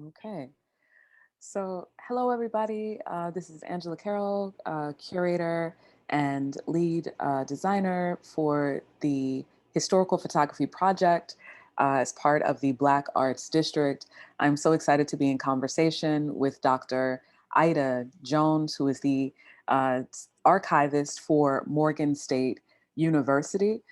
Okay. So, hello, everybody. This is Angela Carroll, curator and lead designer for the Historical Photography Project as part of the Black Arts District. I'm so excited to be in conversation with Dr. Ida Jones, who is the uh, archivist for Morgan State University.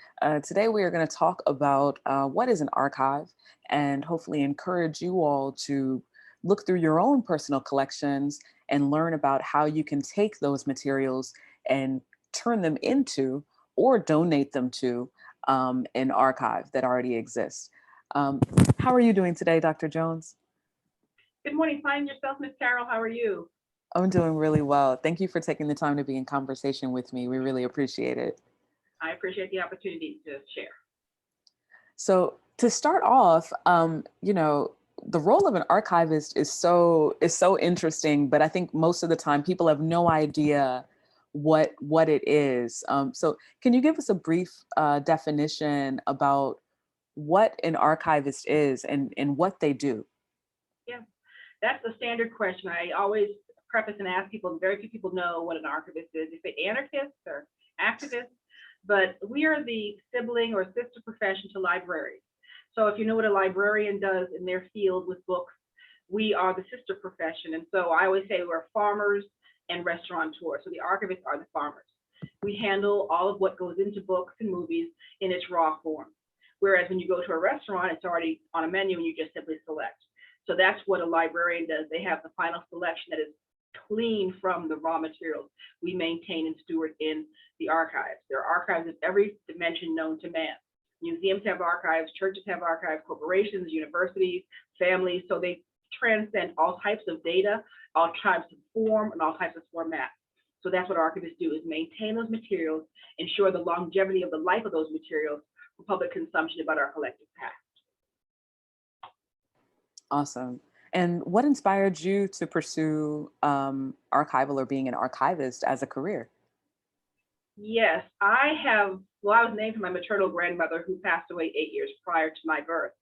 Today, we are going to talk about what is an archive and hopefully encourage you all to look through your own personal collections and learn about how you can take those materials and turn them into or donate them to an archive that already exists. Um, how are you doing today, Dr. Jones? Good morning. Find yourself, Miss Carroll. How are you? I'm doing really well. Thank you for taking the time to be in conversation with me. We really appreciate it. I appreciate the opportunity to share. So to start off, the role of an archivist is so interesting, but I think most of the time people have no idea what it is. So can you give us a brief definition about what an archivist is and what they do? Yeah, that's the standard question. I always preface and ask people, very few people know what an archivist is. If they anarchists or activists, but we are the sibling or sister profession to libraries. So if you know what a librarian does in their field with books, we are the sister profession. And so I always say we're farmers and restaurateurs. So the archivists are the farmers. We handle all of what goes into books and movies in its raw form. Whereas when you go to a restaurant, it's already on a menu and you just simply select. So that's what a librarian does. They have the final selection that is clean from the raw materials we maintain and steward in the archives. There are archives of every dimension known to man. Museums have archives, churches have archives, corporations, universities, families. So they transcend all types of data, all types of form, and all types of formats. So that's what archivists do, is maintain those materials, ensure the longevity of the life of those materials for public consumption about our collective past. Awesome. And what inspired you to pursue archival or being an archivist as a career? Yes, I have. Well, I was named for my maternal grandmother who passed away 8 years prior to my birth.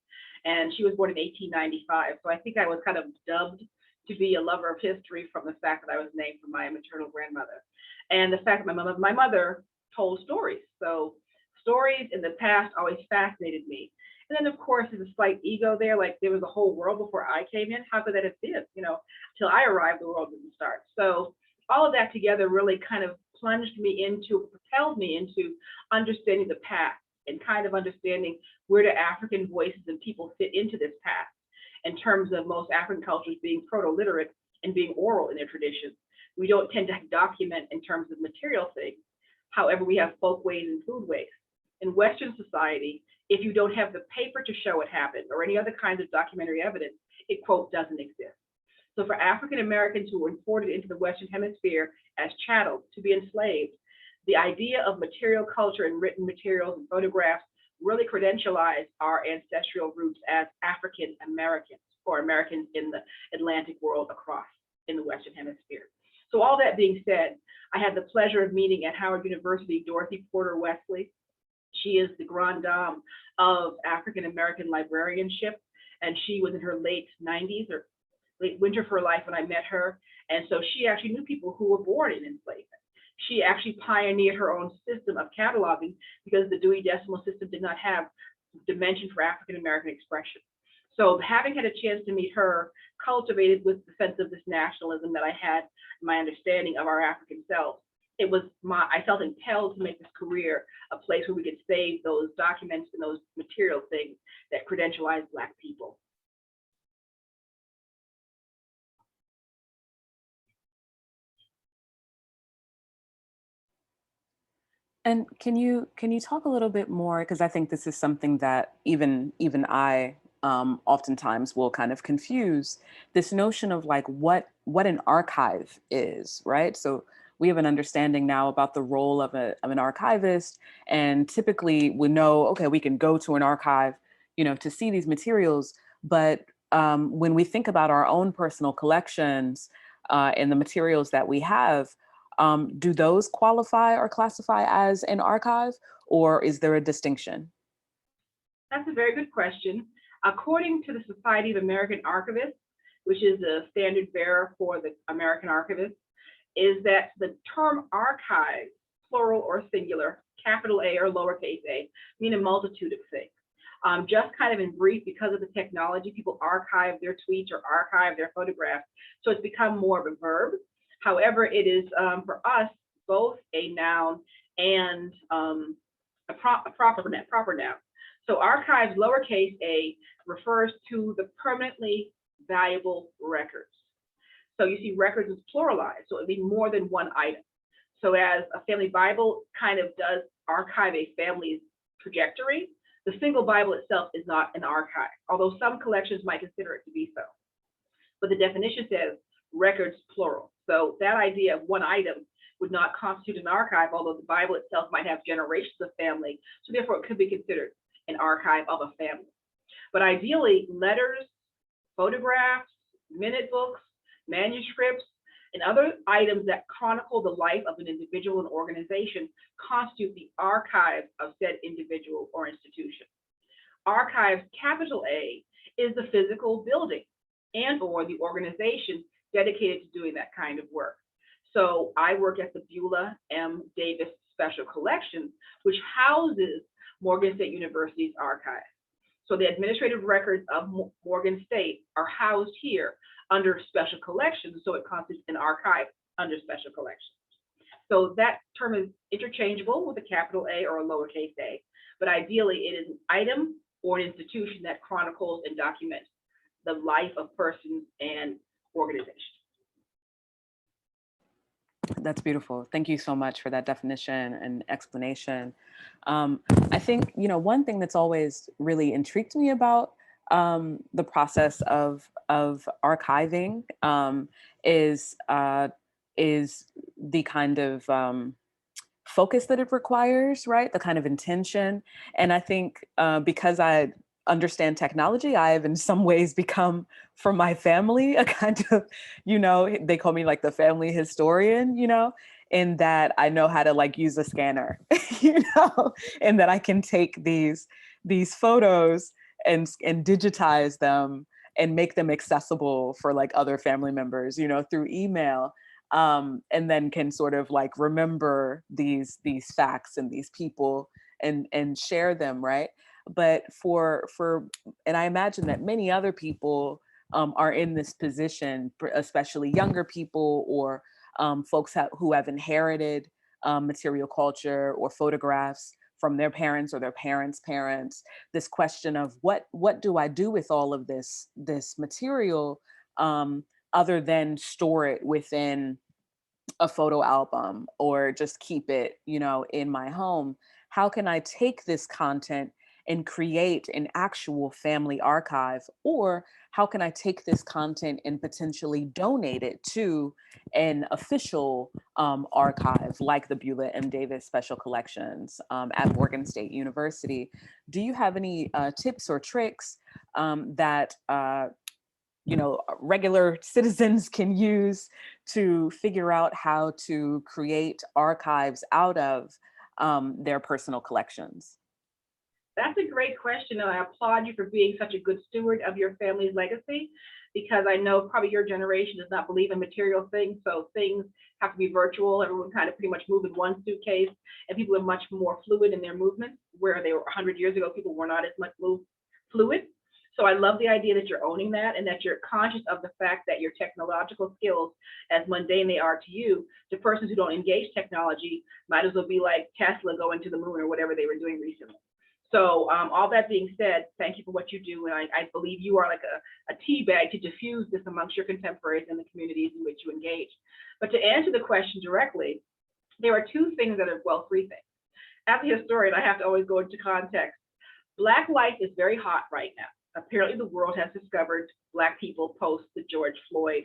And she was born in 1895. So I think I was kind of dubbed to be a lover of history from the fact that I was named for my maternal grandmother. And the fact that my mother told stories. So stories in the past always fascinated me. And then, of course, there's a slight ego there. Like there was a whole world before I came in. How could that have been? Till I arrived, the world didn't start. So all of that together really kind of plunged me into, propelled me into understanding the past and kind of understanding where do African voices and people fit into this past in terms of most African cultures being proto-literate and being oral in their traditions. We don't tend to document in terms of material things. However, we have folkways and foodways. In Western society, if you don't have the paper to show it happened or any other kinds of documentary evidence, it, quote, doesn't exist. So for African Americans who were imported into the Western Hemisphere as chattels to be enslaved, the idea of material culture and written materials and photographs really credentialized our ancestral roots as African Americans or Americans in the Atlantic world across in the Western Hemisphere. So all that being said, I had the pleasure of meeting at Howard University Dorothy Porter Wesley. She is the grande dame of African American librarianship, and she was in her late 90s or late winter of her life when I met her. And so she actually knew people who were born in enslavement. She actually pioneered her own system of cataloging because the Dewey Decimal System did not have dimension for African American expression. So having had a chance to meet her cultivated with the sense of this nationalism that I had, my understanding of our African selves. I felt impelled to make this career a place where we could save those documents and those material things that credentialize Black people. And can you talk a little bit more, because I think this is something that even I oftentimes will kind of confuse this notion of like what an archive is, right? So we have an understanding now about the role of an archivist, and typically we know, okay, we can go to an archive, to see these materials, but when we think about our own personal collections and the materials that we have, do those qualify or classify as an archive, or is there a distinction? That's a very good question. According to the Society of American Archivists, which is the standard bearer for the American Archivist, is that the term archive, plural or singular, capital A or lowercase a, mean a multitude of things. Just kind of in brief, because of the technology, people archive their tweets or archive their photographs. So it's become more of a verb. However, it is for us both a noun and a proper noun. So archives, lowercase a, refers to the permanently valuable records. So you see records is pluralized, so it'd be more than one item. So as a family Bible kind of does archive a family's trajectory, the single Bible itself is not an archive, although some collections might consider it to be so. But the definition says records plural. So that idea of one item would not constitute an archive, although the Bible itself might have generations of family. So therefore it could be considered an archive of a family. But ideally, letters, photographs, minute books, manuscripts, and other items that chronicle the life of an individual and organization constitute the archive of said individual or institution. Archives, capital A, is the physical building and or the organization dedicated to doing that kind of work. So I work at the Beulah M. Davis Special Collections, which houses Morgan State University's archive. So the administrative records of Morgan State are housed here under special collections, so it constitutes an archive under special collections. So that term is interchangeable with a capital A or a lowercase a, but ideally it is an item or an institution that chronicles and documents the life of persons and organizations. That's beautiful. Thank you so much for that definition and explanation. I think, one thing that's always really intrigued me about the process of archiving is the kind of focus that it requires, right? The kind of intention. And I think because I understand technology, I have in some ways become, for my family, a kind of, they call me like the family historian, in that I know how to like use a scanner, and that I can take these photos and digitize them and make them accessible for like other family members, through email. And then can sort of like remember these facts and these people and share them, right? But and I imagine that many other people are in this position, especially younger people or folks who have inherited material culture or photographs from their parents or their parents' parents. This question of what do I do with all of this material, other than store it within a photo album or just keep it, in my home? How can I take this content and create an actual family archive? Or how can I take this content and potentially donate it to an official archive like the Beulah M. Davis Special Collections at Morgan State University? Do you have any tips or tricks that regular citizens can use to figure out how to create archives out of their personal collections? That's a great question, and I applaud you for being such a good steward of your family's legacy, because I know probably your generation does not believe in material things, so things have to be virtual. Everyone kind of pretty much move in one suitcase, and people are much more fluid in their movements, where they were 100 years ago, people were not as much fluid. So I love the idea that you're owning that and that you're conscious of the fact that your technological skills, as mundane they are to you, to persons who don't engage technology, might as well be like Tesla going to the moon or whatever they were doing recently. So all that being said, thank you for what you do. And I believe you are like a tea bag to diffuse this amongst your contemporaries and the communities in which you engage. But to answer the question directly, there are two things that are, well, three things. As a historian, I have to always go into context. Black life is very hot right now. Apparently the world has discovered Black people post the George Floyd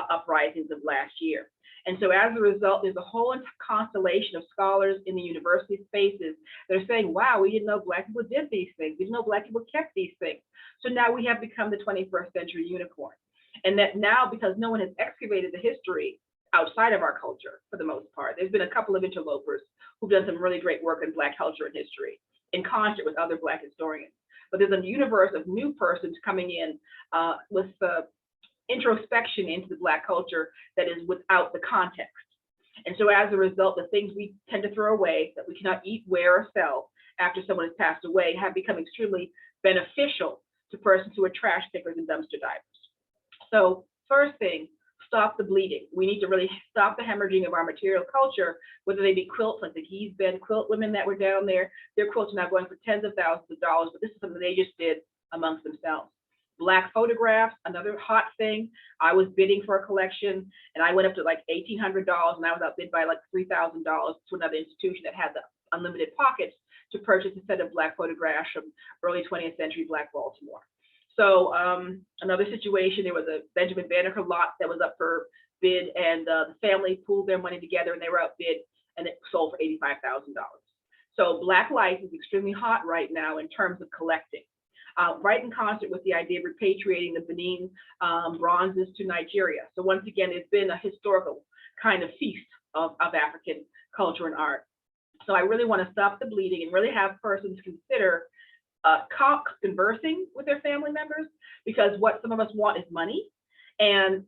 uprisings of last year. And so as a result, there's a whole constellation of scholars in the university spaces that are saying, wow, we didn't know Black people did these things. We didn't know Black people kept these things. So now we have become the 21st century unicorn. And that now, because no one has excavated the history outside of our culture, for the most part, there's been a couple of interlopers who've done some really great work in Black culture and history in concert with other Black historians. But there's a universe of new persons coming in with the introspection into the Black culture that is without the context. And so as a result, the things we tend to throw away that we cannot eat, wear, or sell after someone has passed away have become extremely beneficial to persons who are trash pickers and dumpster divers. So first thing, stop the bleeding. We need to really stop the hemorrhaging of our material culture, whether they be quilts like the He's Been quilt women that were down there. Their quilts are now going for tens of thousands of dollars, but this is something they just did amongst themselves. Black photographs, another hot thing. I was bidding for a collection and I went up to like $1,800 and I was outbid by like $3,000 to another institution that had the unlimited pockets to purchase a set of Black photographs from early 20th century Black Baltimore. So another situation, there was a Benjamin Banneker lot that was up for bid and the family pooled their money together and they were outbid and it sold for $85,000. So Black life is extremely hot right now in terms of collecting. Right in concert with the idea of repatriating the Benin bronzes to Nigeria. So once again, it's been a historical kind of feast of African culture and art. So I really want to stop the bleeding and really have persons consider conversing with their family members, because what some of us want is money. And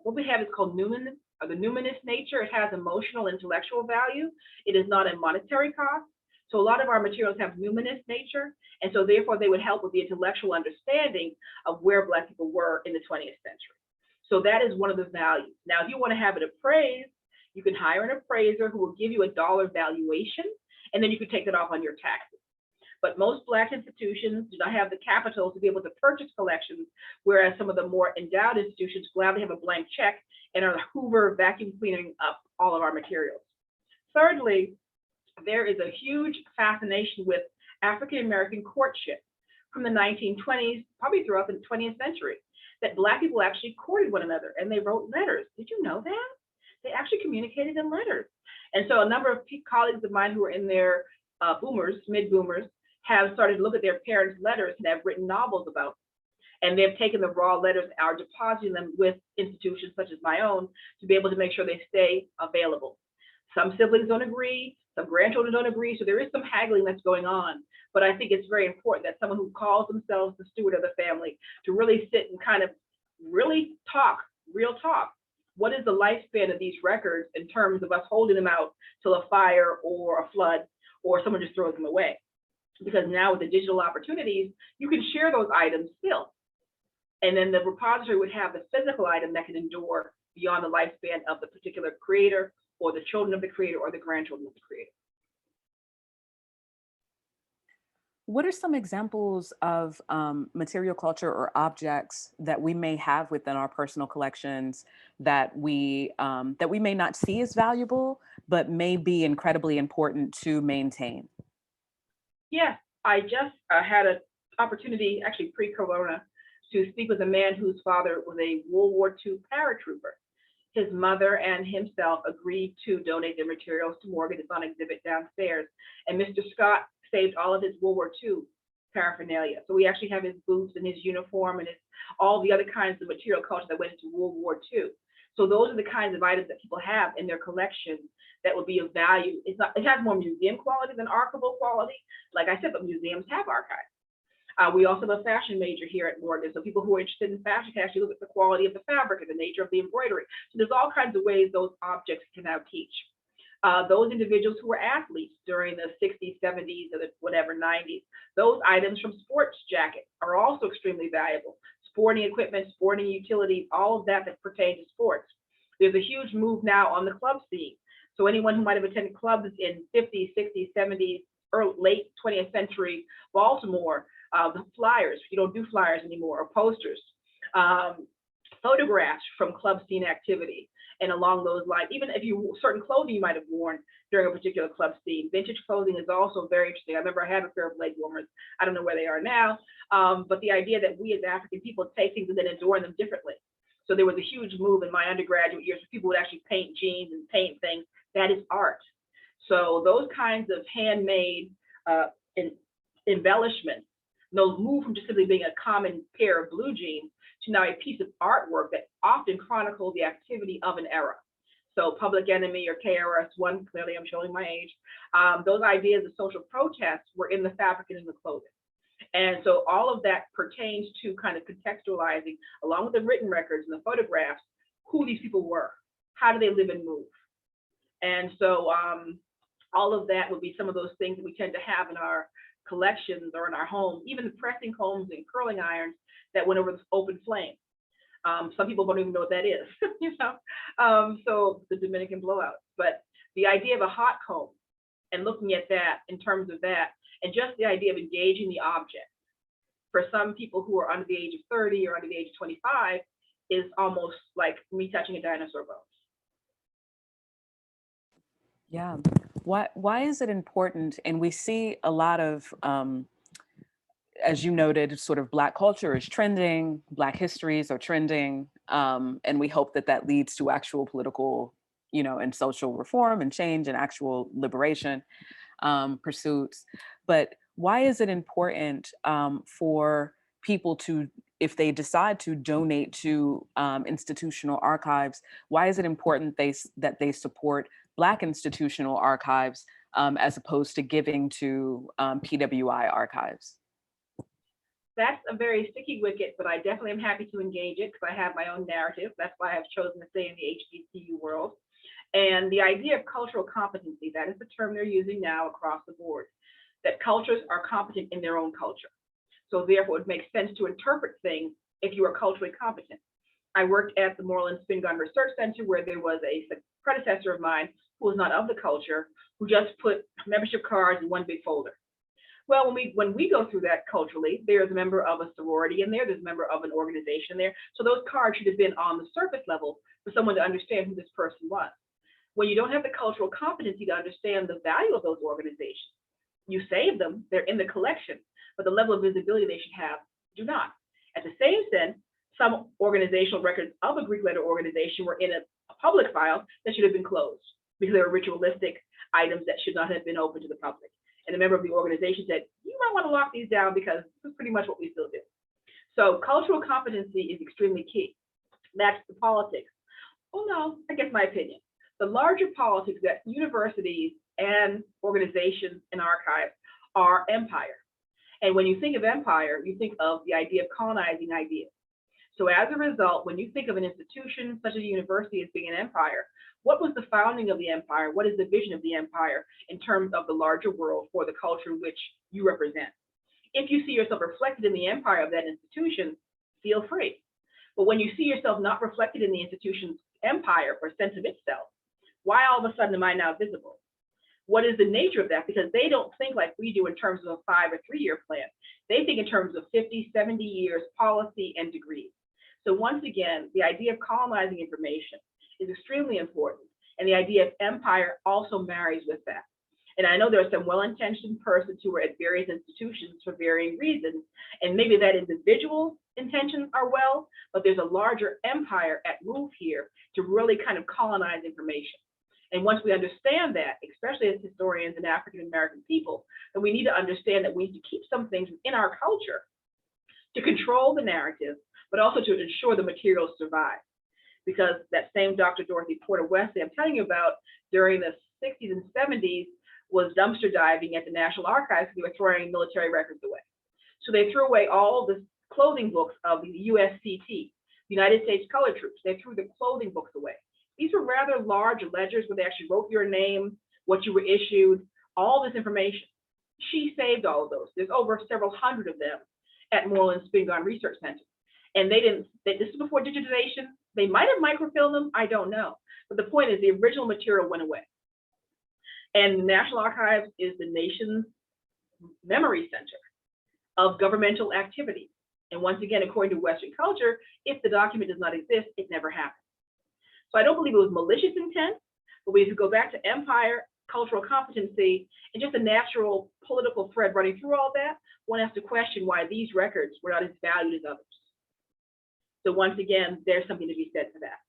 what we have is called numinous, or the numinous nature. It has emotional, intellectual value. It is not a monetary cost. So a lot of our materials have numinous nature, and so therefore they would help with the intellectual understanding of where Black people were in the 20th century. So that is one of the values. Now, if you want to have it appraised, you can hire an appraiser who will give you a dollar valuation, and then you can take that off on your taxes. But most Black institutions do not have the capital to be able to purchase collections, whereas some of the more endowed institutions gladly have a blank check and are Hoover vacuum cleaning up all of our materials. Thirdly, there is a huge fascination with African-American courtship from the 1920s, probably throughout the 20th century, that Black people actually courted one another and they wrote letters. Did you know that? They actually communicated in letters. And so a number of colleagues of mine who are in their boomers, mid-boomers, have started to look at their parents' letters and have written novels about them. And they've taken the raw letters and are depositing them with institutions such as my own to be able to make sure they stay available. Some siblings don't agree, some grandchildren don't agree, so there is some haggling that's going on. But I think it's very important that someone who calls themselves the steward of the family to really sit and kind of really talk, real talk. What is the lifespan of these records in terms of us holding them out till a fire or a flood or someone just throws them away? Because now with the digital opportunities, you can share those items still. And then the repository would have the physical item that can endure beyond the lifespan of the particular creator or the children of the creator or the grandchildren of the creator. What are some examples of material culture or objects that we may have within our personal collections that we may not see as valuable, but may be incredibly important to maintain? Yeah, I just had an opportunity, actually pre-corona, to speak with a man whose father was a World War II paratrooper. His mother and himself agreed to donate their materials to Morgan. It's on exhibit downstairs. And Mr. Scott saved all of his World War II paraphernalia. So we actually have his boots and his uniform and all the other kinds of material culture that went into World War II. So those are the kinds of items that people have in their collection that would be of value. It has more museum quality than archival quality. Like I said, but museums have archives. We also have a fashion major here at Morgan. So people who are interested in fashion can actually look at the quality of the fabric and the nature of the embroidery. So there's all kinds of ways those objects can now teach. Those individuals who were athletes during the 60s, 70s, or the whatever, 90s, those items from sports jackets are also extremely valuable. Sporting equipment, sporting utilities, all of that pertains to sports. There's a huge move now on the club scene. So anyone who might have attended clubs in 50s, 60s, 70s, or late 20th century Baltimore, the flyers, you don't do flyers anymore, or posters, photographs from club scene activity, and along those lines, even if certain clothing you might have worn during a particular club scene. Vintage clothing is also very interesting. I remember I had a pair of leg warmers. I don't know where they are now, but the idea that we as African people take things and then adorn them differently. So there was a huge move in my undergraduate years where people would actually paint jeans and paint things. That is art. So those kinds of handmade embellishments, they'll move from just simply being a common pair of blue jeans to now a piece of artwork that often chronicles the activity of an era. So Public Enemy or KRS-One, clearly I'm showing my age, those ideas of social protest were in the fabric and in the clothing. And so all of that pertains to kind of contextualizing, along with the written records and the photographs, who these people were, how do they live and move. And so all of that would be some of those things that we tend to have in our collections or in our home, even the pressing combs and curling irons that went over the open flame. Some people don't even know what that is, you know. So the Dominican blowout. But the idea of a hot comb and looking at that in terms of that, and just the idea of engaging the object for some people who are under the age of 30 or under the age of 25 is almost like me touching a dinosaur bone. Yeah. Why is it important? And we see a lot of, as you noted, sort of Black culture is trending, Black histories are trending, and we hope that that leads to actual political, you know, and social reform and change and actual liberation pursuits. But why is it important for people to, if they decide to donate to institutional archives, why is it important that they support Black institutional archives as opposed to giving to PWI archives? That's a very sticky wicket, but I definitely am happy to engage it because I have my own narrative. That's why I've chosen to stay in the HBCU world. And the idea of cultural competency, that is the term they're using now across the board, that cultures are competent in their own culture. So therefore, it makes sense to interpret things if you are culturally competent. I worked at the Moreland Spin Gun Research Center where there was a predecessor of mine who was not of the culture, who just put membership cards in one big folder. Well, when we go through that culturally, there's a member of a sorority in there, there's a member of an organization there. So those cards should have been on the surface level for someone to understand who this person was. When you don't have the cultural competency to understand the value of those organizations, you save them, they're in the collection, but the level of visibility they should have do not. At the same sense, some organizational records of a Greek letter organization were in a public file that should have been closed because they were ritualistic items that should not have been open to the public. And a member of the organization said, you might want to lock these down because this is pretty much what we still do. So cultural competency is extremely key. That's the politics. Well, no, I guess my opinion. The larger politics that universities and organizations and archives are empire. And when you think of empire, you think of the idea of colonizing ideas. So as a result, when you think of an institution such as a university as being an empire, what was the founding of the empire? What is the vision of the empire in terms of the larger world for the culture which you represent? If you see yourself reflected in the empire of that institution, feel free. But when you see yourself not reflected in the institution's empire or sense of itself, why all of a sudden am I now visible? What is the nature of that? Because they don't think like we do in terms of a 5 or 3 year plan. They think in terms of 50, 70 years, policy, and degrees. So once again, the idea of colonizing information is extremely important. And the idea of empire also marries with that. And I know there are some well-intentioned persons who are at various institutions for varying reasons, and maybe that individual intentions are well, but there's a larger empire at move here to really kind of colonize information. And once we understand that, especially as historians and African-American people, then we need to understand that we need to keep some things in our culture to control the narrative, but also to ensure the materials survive. Because that same Dr. Dorothy Porter Wesley I'm telling you about during the 60s and 70s was dumpster diving at the National Archives because they were throwing military records away. So they threw away all the clothing books of the USCT, United States Colored Troops. They threw the clothing books away. These were rather large ledgers where they actually wrote your name, what you were issued, all this information. She saved all of those. There's over several hundred of them at Moreland Spin Gun Research Center. And this is before digitization. They might have microfilmed them, I don't know. But the point is the original material went away. And the National Archives is the nation's memory center of governmental activity. And once again, according to Western culture, if the document does not exist, it never happened. So I don't believe it was malicious intent, but if you go back to empire, cultural competency, and just a natural political thread running through all that, one has to question why these records were not as valued as others. So once again, there's something to be said for that.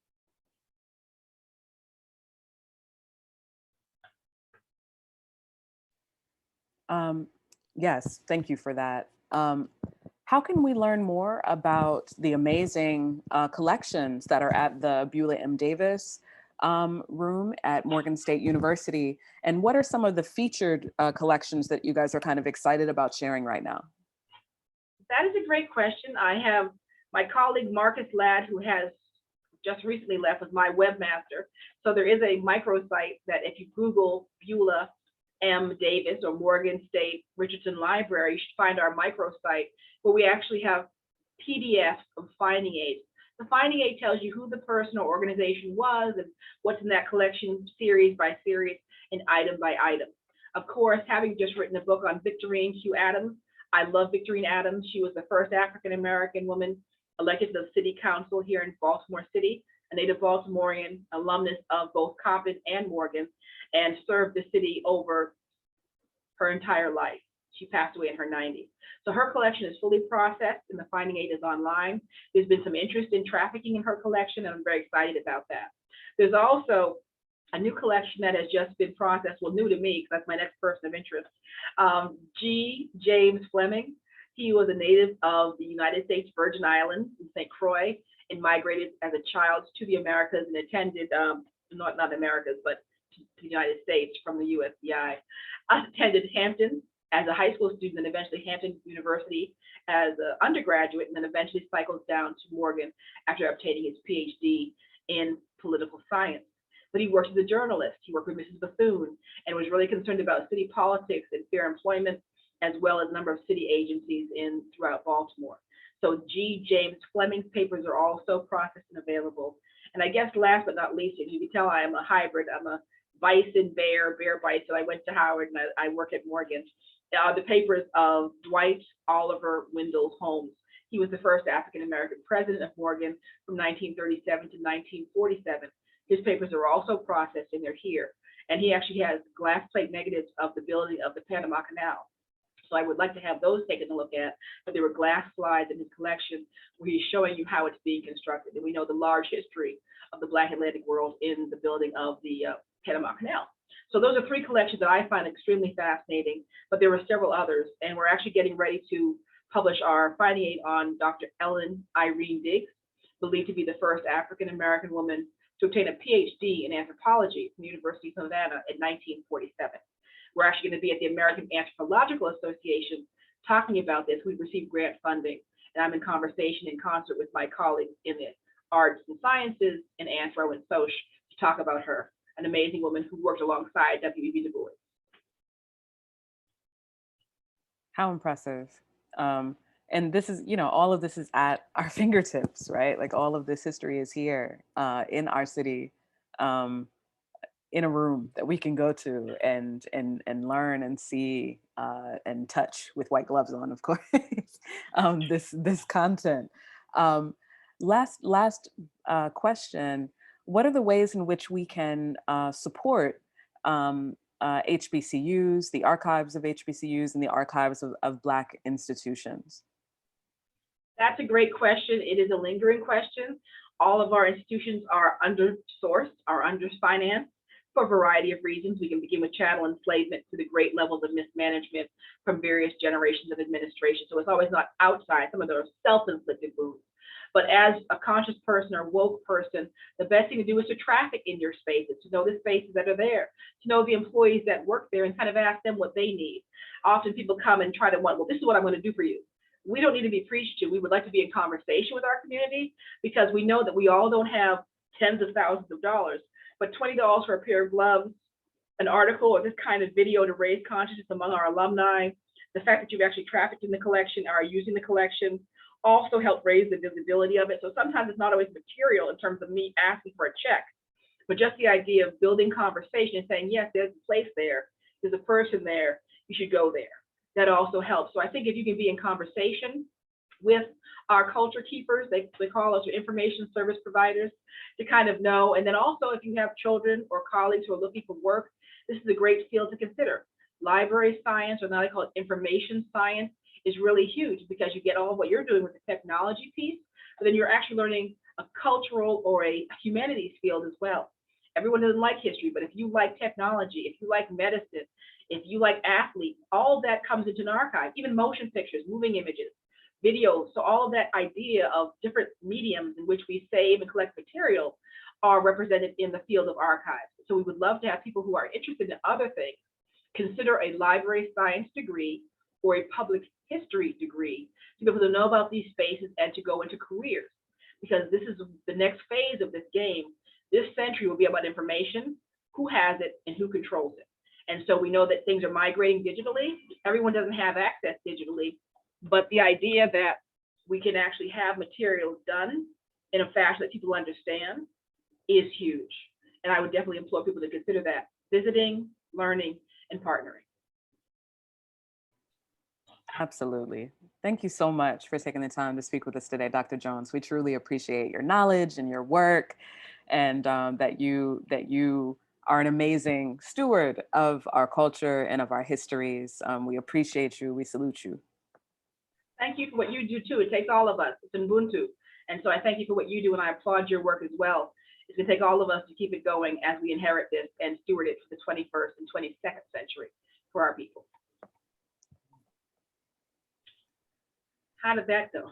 Yes, thank you for that. How can we learn more about the amazing collections that are at the Beulah M. Davis room at Morgan State University? And what are some of the featured collections that you guys are kind of excited about sharing right now? That is a great question. I have my colleague Marcus Ladd, who has just recently left, was my webmaster. So there is a microsite that if you Google Beulah M. Davis or Morgan State Richardson Library, you should find our microsite where we actually have PDFs of finding aids. The finding aid tells you who the person or organization was and what's in that collection, series by series and item by item. Of course, having just written a book on Victorine Q. Adams, I love Victorine Adams. She was the first African-American woman elected to the city council here in Baltimore City, a native Baltimorean, alumnus of both Coppin and Morgan, and served the city over her entire life. She passed away in her 90s. So her collection is fully processed and the finding aid is online. There's been some interest in trafficking in her collection, and I'm very excited about that. There's also a new collection that has just been processed, well, new to me, because that's my next person of interest. G. James Fleming. He was a native of the United States Virgin Islands in St. Croix and migrated as a child to the Americas and attended, not Americas, but to the United States from the USDI. Attended Hampton as a high school student and eventually Hampton University as an undergraduate, and then eventually cycles down to Morgan after obtaining his PhD in political science. But he worked as a journalist. He worked with Mrs. Bethune and was really concerned about city politics and fair employment, as well as a number of city agencies throughout Baltimore. So G. James Fleming's papers are also processed and available. And I guess last but not least, as you can tell, I am a hybrid. I'm a bison bear bison. I went to Howard and I work at Morgan. The papers of Dwight Oliver Wendell Holmes. He was the first African-American president of Morgan from 1937 to 1947. His papers are also processed and they're here. And he actually has glass plate negatives of the building of the Panama Canal. So I would like to have those taken a look at, but there were glass slides in his collection where he's showing you how it's being constructed. And we know the large history of the Black Atlantic world in the building of the Panama Canal. So those are three collections that I find extremely fascinating, but there were several others. And we're actually getting ready to publish our finding aid on Dr. Ellen Irene Diggs, believed to be the first African-American woman to obtain a PhD in anthropology from the University of Savannah in 1947. We're actually going to be at the American Anthropological Association talking about this. We've received grant funding, and I'm in conversation in concert with my colleagues in the arts and sciences and anthro and soc to talk about her, an amazing woman who worked alongside W.E.B. Du Bois. How impressive. And this is, all of this is at our fingertips, right? Like all of this history is here in our city, in a room that we can go to and learn and see and touch with white gloves on, of course, this content. Last question, what are the ways in which we can support HBCUs, the archives of HBCUs and the archives of Black institutions? That's a great question. It is a lingering question. All of our institutions are under-sourced, are under-financed for a variety of reasons. We can begin with chattel enslavement to the great levels of mismanagement from various generations of administration. So it's always not outside. Some of those are self-inflicted wounds. But as a conscious person or woke person, the best thing to do is to traffic in your spaces, to know the spaces that are there, to know the employees that work there and kind of ask them what they need. Often people come and try to want, well, this is what I'm going to do for you. We don't need to be preached to. We would like to be in conversation with our community because we know that we all don't have tens of thousands of dollars, but $20 for a pair of gloves, an article, or this kind of video to raise consciousness among our alumni, the fact that you've actually trafficked in the collection, are using the collection, also help raise the visibility of it. So sometimes it's not always material in terms of me asking for a check, but just the idea of building conversation and saying, yes, there's a place there, there's a person there, you should go there. That also helps. So I think if you can be in conversation with our culture keepers, they call us information service providers, to kind of know. And then also if you have children or colleagues who are looking for work, this is a great field to consider. Library science, or now they call it information science, is really huge because you get all of what you're doing with the technology piece, but then you're actually learning a cultural or a humanities field as well. Everyone doesn't like history, but if you like technology, if you like medicine, if you like athletes, all of that comes into an archive, even motion pictures, moving images, videos. So all of that idea of different mediums in which we save and collect material are represented in the field of archives. So we would love to have people who are interested in other things consider a library science degree or a public history degree to be able to know about these spaces and to go into careers. Because this is the next phase of this game. This century will be about information, who has it, and who controls it. And so we know that things are migrating digitally. Everyone doesn't have access digitally, but the idea that we can actually have materials done in a fashion that people understand is huge. And I would definitely implore people to consider that: visiting, learning, and partnering. Absolutely. Thank you so much for taking the time to speak with us today, Dr. Jones. We truly appreciate your knowledge and your work, and that you are an amazing steward of our culture and of our histories. We appreciate you. We salute you. Thank you for what you do too. It takes all of us. It's Ubuntu. And so I thank you for what you do, and I applaud your work as well. It's going to take all of us to keep it going as we inherit this and steward it for the 21st and 22nd century for our people. How did that go?